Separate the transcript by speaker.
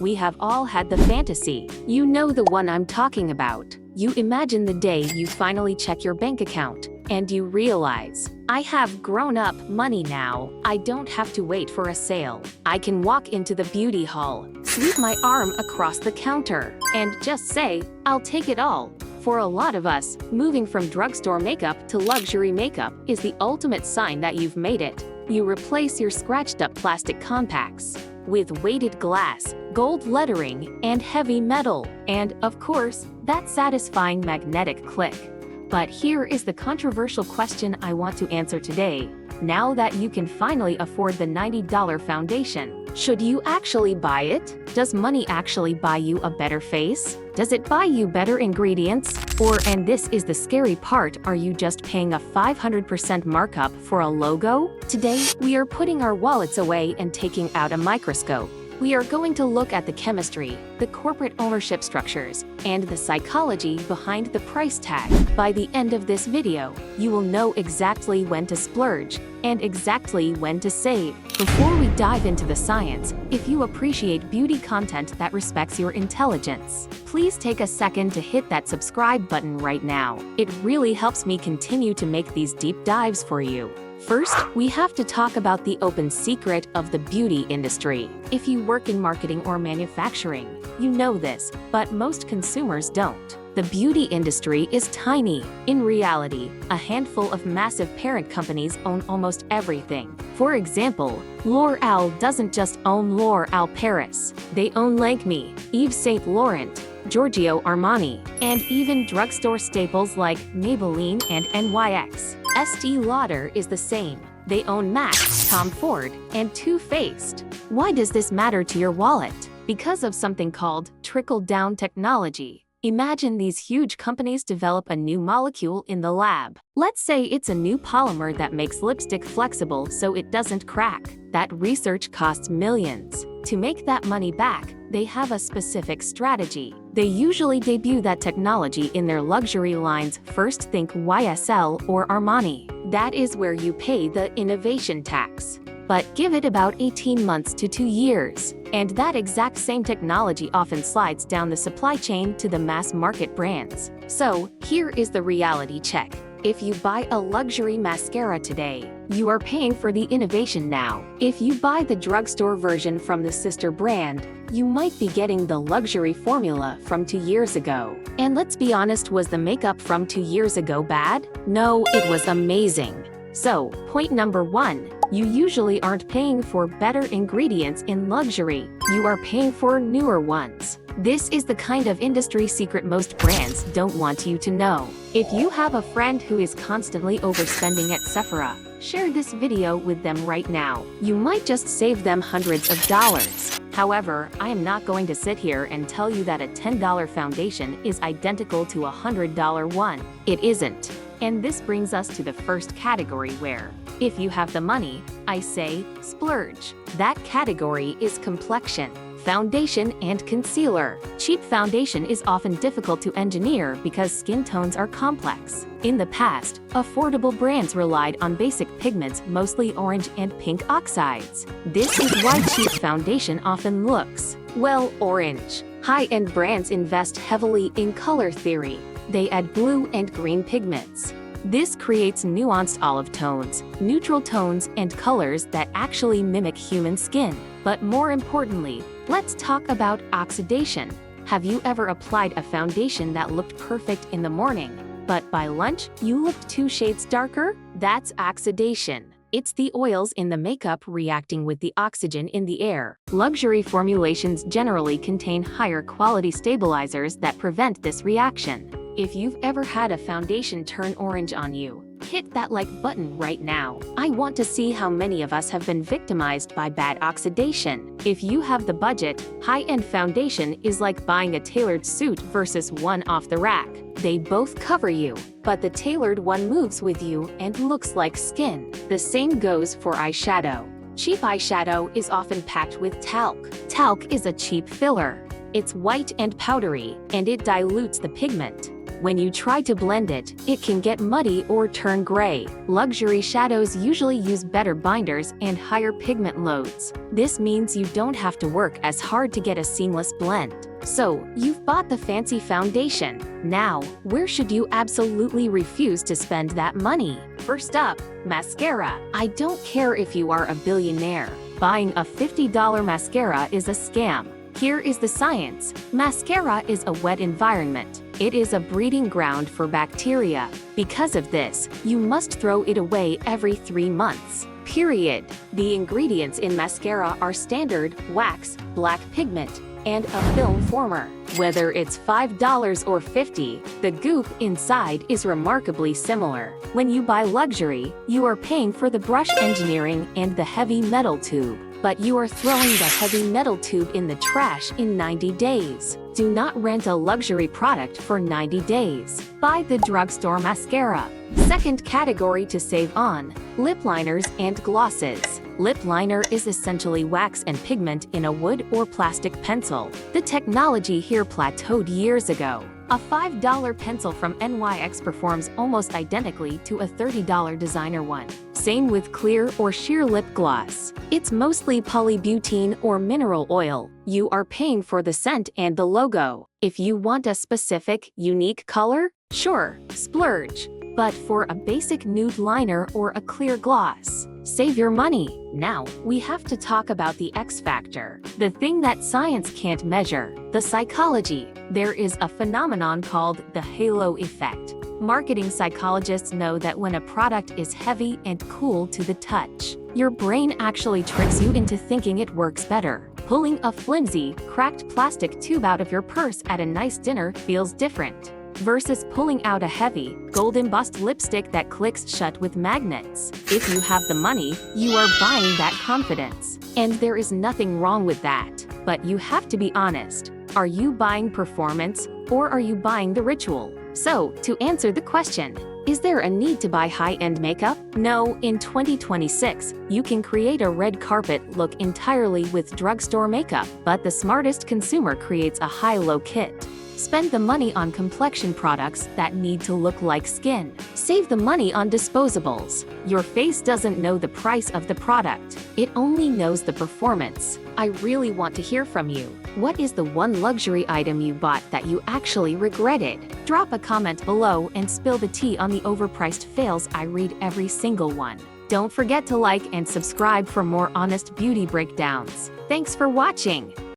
Speaker 1: We have all had the fantasy. You know the one I'm talking about. You imagine the day you finally check your bank account, and you realize, I have grown-up money now. I don't have to wait for a sale. I can walk into the beauty hall, sweep my arm across the counter, and just say, I'll take it all. For a lot of us, moving from drugstore makeup to luxury makeup is the ultimate sign that you've made it. You replace your scratched-up plastic compacts with weighted glass, gold lettering, and heavy metal, and, of course, that satisfying magnetic click. But here is the controversial question I want to answer today. Now that you can finally afford the $90 foundation, should you actually buy it? Does money actually buy you a better face? Does it buy you better ingredients? Or, and this is the scary part, are you just paying a 500% markup for a logo? Today, we are putting our wallets away and taking out a microscope. We are going to look at the chemistry, the corporate ownership structures, and the psychology behind the price tag. By the end of this video, you will know exactly when to splurge and exactly when to save. Before we dive into the science, if you appreciate beauty content that respects your intelligence, please take a second to hit that subscribe button right now. It really helps me continue to make these deep dives for you. First, we have to talk about the open secret of the beauty industry. If you work in marketing or manufacturing, you know this, but most consumers don't. The beauty industry is tiny. In reality, a handful of massive parent companies own almost everything. For example, L'Oréal doesn't just own L'Oréal Paris. They own Lancôme, Yves Saint Laurent, Giorgio Armani, and even drugstore staples like Maybelline and NYX. Estée Lauder is the same. They own MAC, Tom Ford, and Too Faced. Why does this matter to your wallet? Because of something called Trickle-Down Technology. Imagine these huge companies develop a new molecule in the lab. Let's say it's a new polymer that makes lipstick flexible so it doesn't crack. That research costs millions. To make that money back, they have a specific strategy. They usually debut that technology in their luxury lines. First, think YSL or Armani. That is where you pay the innovation tax. But give it about 18 months to 2 years, and that exact same technology often slides down the supply chain to the mass market brands. So, here is the reality check. If you buy a luxury mascara today, you are paying for the innovation now. If you buy the drugstore version from the sister brand, you might be getting the luxury formula from 2 years ago. And let's be honest, was the makeup from 2 years ago bad? No, it was amazing. So, point number 1. You usually aren't paying for better ingredients in luxury. You are paying for newer ones. This is the kind of industry secret most brands don't want you to know. If you have a friend who is constantly overspending at Sephora, share this video with them right now. You might just save them hundreds of dollars. However, I am not going to sit here and tell you that a $10 foundation is identical to a $100 one. It isn't. And this brings us to the first category where, if you have the money, I say, splurge. That category is complexion, foundation, and concealer. Cheap foundation is often difficult to engineer because skin tones are complex. In the past, affordable brands relied on basic pigments, mostly orange and pink oxides. This is why cheap foundation often looks, well, orange. High-end brands invest heavily in color theory. They add blue and green pigments. This creates nuanced olive tones, neutral tones, and colors that actually mimic human skin. But more importantly, let's talk about oxidation. Have you ever applied a foundation that looked perfect in the morning, but by lunch, you looked 2 shades darker? That's oxidation. It's the oils in the makeup reacting with the oxygen in the air. Luxury formulations generally contain higher quality stabilizers that prevent this reaction. If you've ever had a foundation turn orange on you, hit that like button right now. I want to see how many of us have been victimized by bad oxidation. If you have the budget, high-end foundation is like buying a tailored suit versus one off the rack. They both cover you, but the tailored one moves with you and looks like skin. The same goes for eyeshadow. Cheap eyeshadow is often packed with talc. Talc is a cheap filler. It's white and powdery, and it dilutes the pigment. When you try to blend it, it can get muddy or turn gray. Luxury shadows usually use better binders and higher pigment loads. This means you don't have to work as hard to get a seamless blend. So, you've bought the fancy foundation. Now, where should you absolutely refuse to spend that money? First up, mascara. I don't care if you are a billionaire. Buying a $50 mascara is a scam. Here is the science. Mascara is a wet environment. It is a breeding ground for bacteria. Because of this, you must throw it away every 3 months. Period. The ingredients in mascara are standard, wax, black pigment, and a film former. Whether it's $5 or $50, the goop inside is remarkably similar. When you buy luxury, you are paying for the brush engineering and the heavy metal tube. But you are throwing the heavy metal tube in the trash in 90 days. Do not rent a luxury product for 90 days. Buy the drugstore mascara. Second category to save on: lip liners and glosses. Lip liner is essentially wax and pigment in a wood or plastic pencil. The technology here plateaued years ago. A $5 pencil from NYX performs almost identically to a $30 designer one. Same with clear or sheer lip gloss. It's mostly polybutene or mineral oil. You are paying for the scent and the logo. If you want a specific, unique color, sure, splurge. But for a basic nude liner or a clear gloss, save your money. Now, we have to talk about the X factor, the thing that science can't measure, the psychology. There is a phenomenon called the halo effect. Marketing psychologists know that when a product is heavy and cool to the touch, your brain actually tricks you into thinking it works better. Pulling a flimsy, cracked plastic tube out of your purse at a nice dinner feels different versus pulling out a heavy, gold-embossed lipstick that clicks shut with magnets. If you have the money, you are buying that confidence. And there is nothing wrong with that. But you have to be honest. Are you buying performance, or are you buying the ritual? So, to answer the question, is there a need to buy high-end makeup? No, in 2026, you can create a red carpet look entirely with drugstore makeup, but the smartest consumer creates a high-low kit. Spend the money on complexion products that need to look like skin. Save the money on disposables. Your face doesn't know the price of the product. It only knows the performance. I really want to hear from you. What is the one luxury item you bought that you actually regretted? Drop a comment below and spill the tea on the overpriced fails. I read every single one. Don't forget to like and subscribe for more honest beauty breakdowns. Thanks for watching.